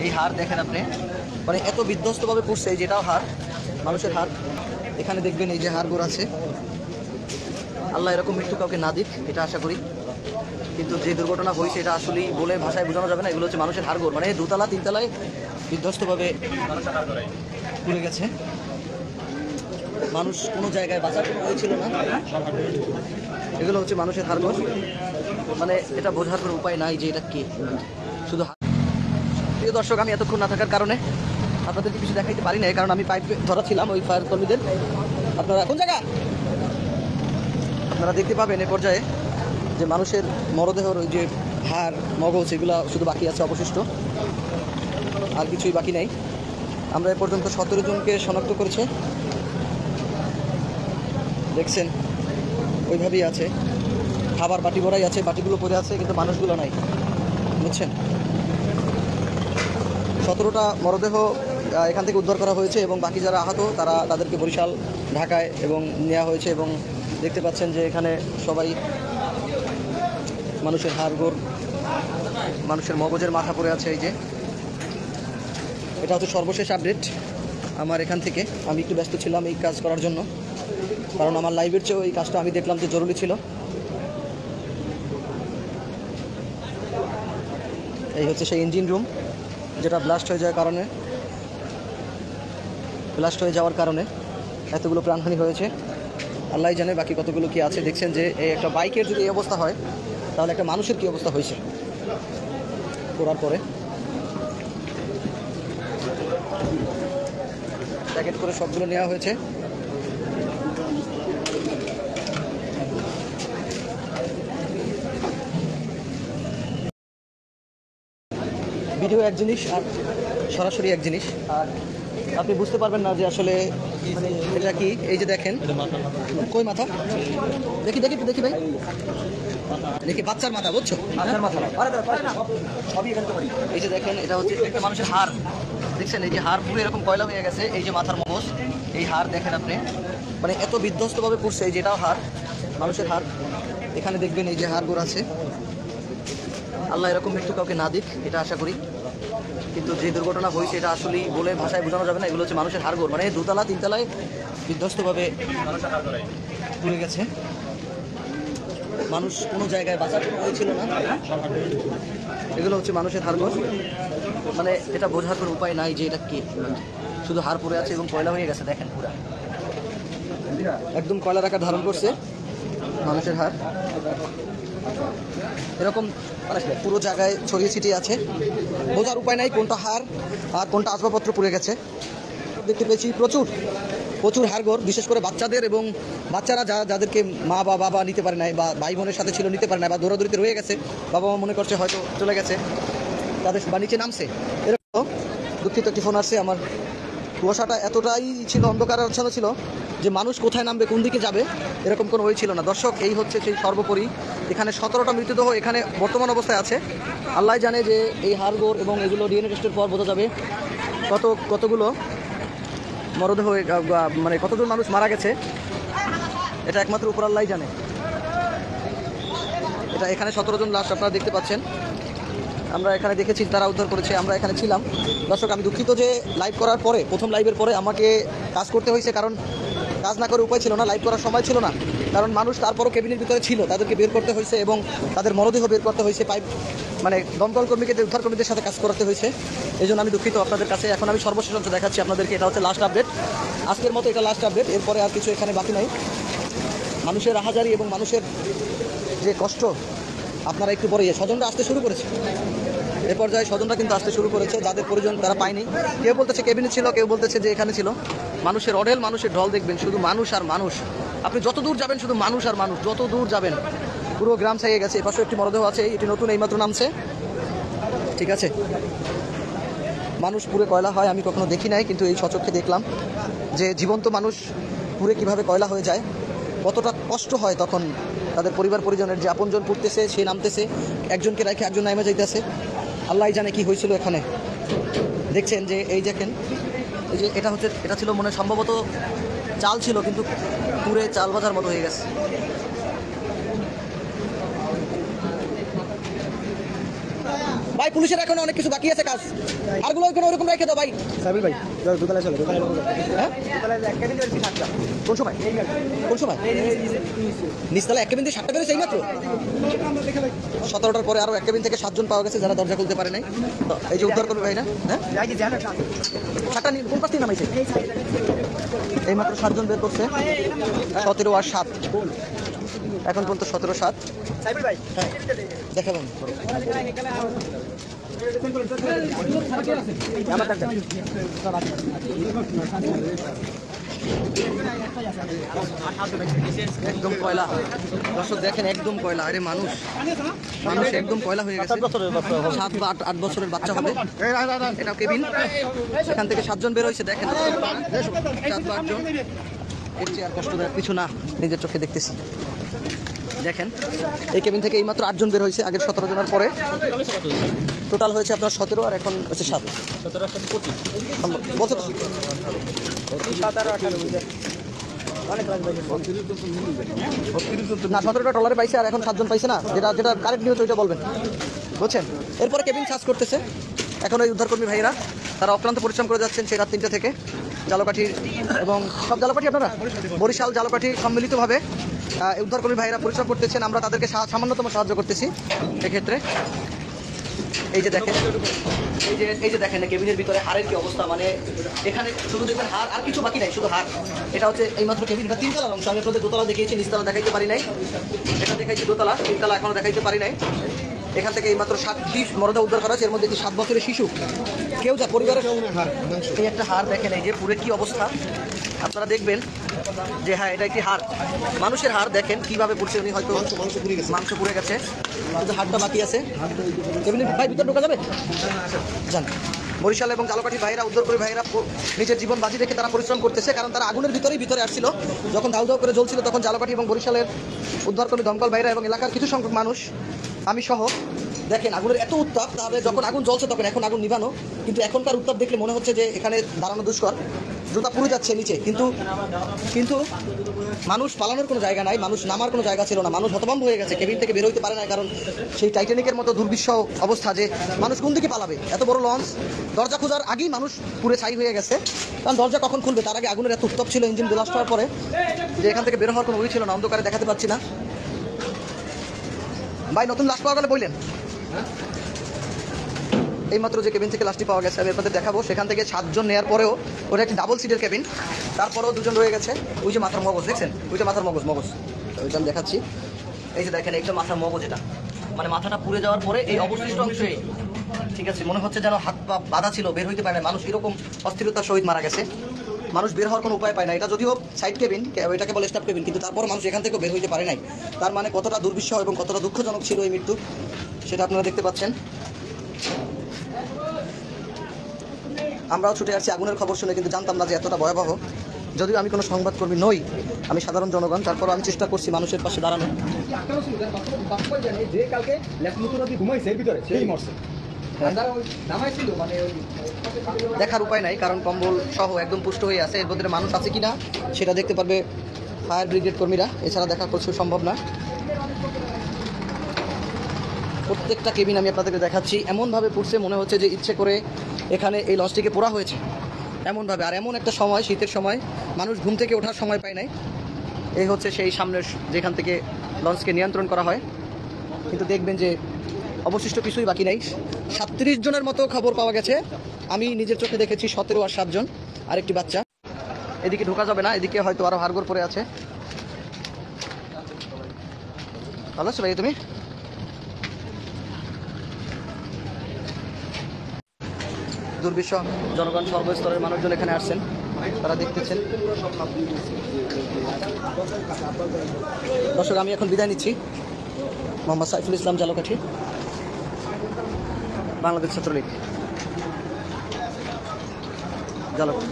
এই হাড় দেখেন আপনি, মানে এত বিধ্বস্তভাবে পড়ছে, যেটাও হাড়, মানুষের হাড়। এখানে দেখবেন এই যে হাড়গুলো আছে। আল্লাহ এরকম মৃত্যু কাউকে না দিক, এটা আশা করি। কিন্তু যে দুর্ঘটনা হয়েছে এটা আসলেই বলে ভাষায় বোঝানো যাবে না। এগুলো হচ্ছে মানুষের হাড়গোড়, মানে দোতলা তিনতলায় বিধ্বস্তভাবে পুড়ে গেছে। মানুষ কোনো জায়গায় বাঁচার কোনো হয়েছিল না। এগুলো হচ্ছে মানুষের হাড়গোড়, মানে এটা বোঝার কোনো উপায় নাই যে এটা কি। শুধু প্রিয় দর্শক, আমি এতক্ষণ না থাকার কারণে আপনাদেরকে কিছু দেখাইতে পারি না, কারণ আমি পাইপ ধরা ছিলাম ওই ফায়ার কর্মীদের। আপনারা কোন জায়গা, আপনারা দেখতে পাবেন এ পর্যায়ে যে মানুষের মরদেহর ওই যে হাড় মগজ এগুলো শুধু বাকি আছে অবশিষ্ট, আর কিছুই বাকি নেই। আমরা এ পর্যন্ত 17 জনকে শনাক্ত করেছে, দেখছেন ওইভাবেই আছে। খাবার বাটি ভরাই আছে, বাটিগুলো পড়ে আছে, কিন্তু মানুষগুলো নাই, বুঝছেন। 17টা মরদেহ এখান থেকে উদ্ধার করা হয়েছে, এবং বাকি যারা আহত তাদেরকে বরিশাল, ঢাকায় এবং নেওয়া হয়েছে। এবং দেখতে পাচ্ছেন যে এখানে সবাই মানুষের হাড়গোড়, মানুষের মগজের মাথা পড়ে আছে। এই যে এটা হচ্ছে সর্বশেষ আপডেট আমার এখান থেকে। আমি একটু ব্যস্ত ছিলাম এই কাজ করার জন্য, কারণ আমার লাইভের চেয়েও এই কাজটা আমি দেখলাম যে জরুরি ছিল। এই হচ্ছে সেই ইঞ্জিন রুম, যেটা ব্লাস্ট হয়ে যাওয়ার কারণে এতগুলো প্রাণহানি হয়েছে। আল্লাহ জানে বাকি কতগুলো কি আছে। দেখছেন যে এই একটা বাইকের যদি এই অবস্থা হয়, তাহলে একটা মানুষের কি অবস্থা হয়েছে পড়ার পরে। প্যাকেট করে সবগুলো নেওয়া হয়েছে। ভিডিও এক জিনিস আর সরাসরি এক জিনিস, আর আপনি বুঝতে পারবেন না যে আসলে এটা কি। এই যে দেখেন, কই মাথা, দেখি ভাই, দেখি বাচ্চার মাথা, বুঝছো, বাচ্চার মাথা। এই যে দেখেন, এটা হচ্ছে একটা মানুষের হাড়, দেখছেন এই যে হাড় পুরো এরকম কয়লা হয়ে গেছে। এই যে মাথার মগজ, এই হাড় দেখেন আপনি, মানে এত বিধ্বস্তভাবে পড়ছে, যেটাও হাড়, মানুষের হাড়। এখানে দেখবেন এই যে হাড়গুলো আছে। আল্লাহ এরকম মৃত্যু কাউকে না দিক, এটা আশা করি। কিন্তু যে দুর্ঘটনা হয়েছে এটা আসলেই বলে ভাষায় বোঝানো যাবে না। এগুলো হচ্ছে মানুষের হাড়গোড়, মানে দোতলা তিনতলায় বিধ্বস্তভাবে পুড়ে গেছে। মানুষ কোনো জায়গায় বাঁচার কোনো হয়েছিল না। এগুলো হচ্ছে মানুষের হাড়গোড়, মানে এটা বোঝার কোনো উপায় নাই যে এটা কি। শুধু হাড় পড়ে আছে এবং কয়লা হয়ে গেছে, দেখেন পুরা একদম কয়লার আকার ধারণ করছে মানুষের হাড়। এরকম পুরো জায়গায় ছড়িয়ে ছিটিয়ে আছে, বোঝার উপায় নাই কোনটা হাড় আর কোনটা আসবাবপত্র পুড়ে গেছে। দেখতে পেয়েছি প্রচুর হাড়গোড়, বিশেষ করে বাচ্চাদের, এবং বাচ্চারা যাদেরকে মা বা বাবা নিতে পারে নাই, বা ভাই বোনের সাথে ছিল নিতে পারে না, বা দৌড়াদৌড়িতে রয়ে গেছে, বাবা মা মনে করছে হয়তো চলে গেছে, তাদের বা নিচে নামছে। এরকম দুঃখিত, একটি ফোন আসছে আমার। কুয়াশাটা এতটাই ছিল, অন্ধকারাচ্ছন্ন ছিল যে মানুষ কোথায় নামবে, কোন দিকে যাবে, এরকম কোনো ওই ছিল না। দর্শক, এই হচ্ছে সেই সর্বোপরি এখানে 17টা মৃতদেহ এখানে বর্তমান অবস্থায় আছে। আল্লাহ জানে যে এই হাড়গোড় এবং এগুলো ডিএনএ টেস্টের পর বোঝা যাবে কতগুলো মরদেহ, মানে কতজন মানুষ মারা গেছে, এটা একমাত্র উপর আল্লাহ জানে। এটা এখানে 17 জন লাশ আপনারা দেখতে পাচ্ছেন। আমরা এখানে দেখেছি তারা উদ্ধার করেছে, আমরা এখানে ছিলাম। দর্শক, আমি দুঃখিত যে লাইভ করার পরে, প্রথম লাইভের পরে আমাকে কাজ করতে হয়েছে, কারণ কাজ না করে উপায় ছিল না, লাইভ করার সময় ছিল না। কারণ মানুষ তারপরও কেবিনের ভিতরে ছিল, তাদেরকে বের করতে হয়েছে এবং তাদের মরদেহ বের করতে হয়েছে, মানে দমকল কর্মীকে, উদ্ধার কর্মীদের সাথে কাজ করতে হয়েছে। এই জন্য আমি দুঃখিত আপনাদের কাছে। এখন আমি সর্বশেষ অংশ দেখাচ্ছি আপনাদেরকে। এটা হচ্ছে লাস্ট আপডেট, আজকের মতো এটা লাস্ট আপডেট। এরপরে আর কিছু এখানে বাকি নাই। মানুষের আহাজারি এবং মানুষের যে কষ্ট, আপনারা একটু পরে স্বজনরা আসতে শুরু করেছে। এ পর্যায়ে স্বজনরা কিন্তু আসতে শুরু করেছে, যাদের পরিজন তারা পায়নি। কেউ বলতেছে কেবিনে ছিল, কেউ বলতেছে যে এখানে ছিল। মানুষের অঢেল, মানুষের ঢল দেখবেন, শুধু মানুষ আর মানুষ। আপনি যত দূর যাবেন শুধু মানুষ আর মানুষ, যত দূর যাবেন। পুরো গ্রাম ছাইয়ে গেছে। এপাশে একটি মরদেহ আছে, এটি নতুন এইমাত্র নামছে, ঠিক আছে। মানুষ পুরে কয়লা হয় আমি কখনো দেখি নাই, কিন্তু এই সচক্ষে দেখলাম যে জীবন্ত মানুষ পুরে কিভাবে কয়লা হয়ে যায়, কতটা কষ্ট হয় তখন তাদের পরিবার পরিজনের। যে আপনজন পুড়তেছে, সে নামতেছে, একজনকে রেখে একজন নামে যাইতেছে। আল্লাহ জানে কি হয়েছিল এখানে। দেখছেন যে এই দেখেন, এই যে এটা ছিল মনে সম্ভবত চাল ছিল, কিন্তু পুরে চাল বাজার মতো হয়ে গেছে। ভাই পুলিশের এখন অনেক কিছু বাকি আছে কাজ, আরগুলো ওইখানে ওরকম রেখে দাও ভাই। সাবির ভাই দোতলায় চলো, দোতলায় হ্যাঁ কোন সময় কোন সময় নিচতলা 1 কেবিন দিয়ে 7টা বেরোছে এইমাত্র। 17টার পরে আরো 1 কেবিন থেকে 7 জন পাওয়া গেছে যারা দরজা খুলতে পারে নাই। তো এই যে উদ্ধার করবে ভাই না, হ্যাঁ 7টা কোন পাশ থেকে নামাইছে, এইমাত্র 7 জন বের করছে। 17 আর 7 এখন পর্যন্ত 17-7 দেখাবেন। একদম কয়লা দর্শক দেখেন, একদম কয়লা। আরে মানুষ মানুষ একদম কয়লা হয়ে গেছে। 7 বা 8 বছরের বাচ্চা হবে। এটা কেবিন, এখান থেকে 7 জন বের হয়েছে। দেখেন 7 বা 8 জন, এর চেয়ে আর কষ্টদায়ক কিছু না, নিজের চোখে দেখতেছি। দেখেন এই কেবিন থেকে এইমাত্র 8 জন বের হয়েছে আগের 17 জনের পরে। টোটাল হয়েছে আপনার 17 আর এখন হচ্ছে 7 বলছে না 17টা ট্রলারে পাইছে আর এখন 7 জন পাইছে না, যেটা যেটা কারেক্ট নিউজ ওইটা বলবেন, বুঝছেন। এরপরে কেবিন সার্চ করতেছে এখন ওই উদ্ধারকর্মী ভাইরা, তারা অক্লান্ত পরিশ্রম করে যাচ্ছেন সেই রাত 3টা থেকে। জালকাঠি এবং সব জালকাঠি আপনারা বরিশাল জালকাঠি সম্মিলিতভাবে উদ্ধারকর্মী ভাইরা পরিশ্রম করতেছেন, আমরা তাদেরকে সামান্যতম সাহায্য করতেছি এক্ষেত্রে। এই যে দেখেন, এই যে দেখেন কেবিনের ভিতরে হাড়ের কি অবস্থা, মানে এখানে শুধু দেখবেন হাড়, আর কিছু বাকি নাই, শুধু হাড়। এটা হচ্ছে এইমাত্র কেবিন, এটা 3 তলার অংশ। আমি আপনাদের দোতলা দেখিয়েছি, নিচতলা দেখাইতে পারি নাই। এটা দেখাইছি দোতলা, 3 তলা এখনো দেখাইতে পারি নাই। এখান থেকে এইমাত্র 7টি মরদেহ উদ্ধার করা হয়েছে, এর মধ্যে কি 7 বছরের শিশু কেউ যা পরিবারের। এই একটা হাড় দেখেন, এই যে পুরো কি অবস্থা আপনারা দেখবেন যে হ্যাঁ এটা একটি হাড়, মানুষের হাড়। দেখেন কিভাবে পড়ছে, উনি হয়তো মাংস পুড়ে গেছে, কিন্তু হাড়টা বাকি আছে। ভাই ভিতরে ঢোকা যাবে জান। বরিশাল এবং জালকাঠি ভাইরা উদ্ধারকর্মী ভাইরা নিজের জীবন বাজি রেখে তারা পরিশ্রম করতেছে, কারণ তারা আগুনের ভিতরে আসছিল। যখন দাউ দাউ করে জ্বলছিল তখন জালকাঠি এবং বরিশালের উদ্ধারকর্মী দমকল ভাইরা এবং এলাকার কিছু সংখ্যক মানুষ, আমি সহ, দেখেন আগুনের এত উত্তাপ। তাহলে যখন আগুন জ্বলছে তখন এখন আগুন নিভানো, কিন্তু এখনকার উত্তাপ দেখলে মনে হচ্ছে যে এখানে দাঁড়ানো দুষ্কর, জুতা পুড়ে যাচ্ছে নিচে। কিন্তু মানুষ পালানোর কোনো জায়গা নাই, মানুষ নামার কোনো জায়গা ছিল না, মানুষ হতভম্ব হয়ে গেছে, কেবিন থেকে বের হইতে পারে না। কারণ সেই টাইটানিকের মতো দুর্বিষহ অবস্থা যে মানুষ কোন দিকে পালাবে। এত বড় লঞ্চ, দরজা খোঁজার আগেই মানুষ পুরে ছাই হয়ে গেছে, কারণ দরজা কখন খুলবে তার আগে আগুনের এত উত্তাপ ছিল। ইঞ্জিন ব্লাস্ট হওয়ার পরে যে এখান থেকে বের হওয়ার কোনো ওই ছিল না, অন্ধকারে দেখাতে পাচ্ছি না। ভাই নতুন লাশ পাওয়া গেলে বললেন। এইমাত্র যে কেবিন থেকে লাশটি পাওয়া গেছে আমি আপনাদের দেখাবো। সেখান থেকে 7 জন নেওয়ার পরেও ওটা একটি ডাবল সিটের কেবিন, তারপরেও 2 জন রয়ে গেছে। ওই যে মাথার মগজ দেখছেন, ওইটা মাথার মগজ ওইটা আমি দেখাচ্ছি। এই যে দেখেন এইটা মাথার মগজ, এটা মানে মাথাটা পুড়ে যাওয়ার পরে এই অবশিষ্ট অংশে, ঠিক আছে, মনে হচ্ছে যেন হাত পা বাঁধা ছিল, বের হইতে পারে না মানুষ, এরকম অস্থিরতার সহিত মারা গেছে। মানুষ বের হওয়ার কোনো উপায় পায় না। এটা যদিও সাইড কেবিন, এটাকে বলে স্টাফ কেবিন, কিন্তু তারপর মানুষ এখান থেকেও বের হইতে পারে নাই। তার মানে কতটা দুর্বিষহ এবং কতটা দুঃখজনক ছিল এই মৃত্যু, সেটা আপনারা দেখতে পাচ্ছেন। আমরাও ছুটে আসছি আগুনের খবর শুনে, কিন্তু জানতাম না যে এতটা ভয়াবহ। যদিও আমি কোনো সংবাদকর্মী নই, আমি সাধারণ জনগণ, তারপরও আমি চেষ্টা করছি মানুষের পাশে দাঁড়ানো। দেখার উপায় নাই, কারণ কম্বল সহ একদম পুষ্ট হয়ে আছে। এর ভিতরে মানুষ আছে কিনা সেটা দেখতে পারবে ফায়ার ব্রিগেড কর্মীরা, এছাড়া দেখা করছে সম্ভব না। প্রত্যেকটা কেবিন আমি আপনাদেরকে দেখাচ্ছি, এমনভাবে পুড়ছে মনে হচ্ছে যে ইচ্ছে করে এখানে এই লঞ্চটিকে পোড়া হয়েছে এমনভাবে। আর এমন একটা সময়, শীতের সময়, মানুষ ঘুম থেকে ওঠার সময় পায় নাই। এই হচ্ছে সেই সামনের যেখান থেকে লঞ্চকে নিয়ন্ত্রণ করা হয়। কিন্তু দেখবেন যে অবশিষ্ট কিছুই বাকি নাই। 37 জনের মতো খবর পাওয়া গেছে, আমি নিজের চোখে দেখেছি 17 আর 7 জন, আর একটি বাচ্চা। এদিকে ঢোকা যাবে না, এদিকে হয়তো আরও হাড়গোড় পড়ে আছে। ভালো আছো ভাই তুমি? দুর্বিষহ জনগণ, সর্বস্তরের মানুষজন এখানে আসছেন, তারা দেখতেছেন। দর্শক আমি এখন বিদায় নিচ্ছি। মোহাম্মদ সাইফুল ইসলাম, জালকাঠি, বাংলাদেশ ছাত্রলীগ, জালকাঠি।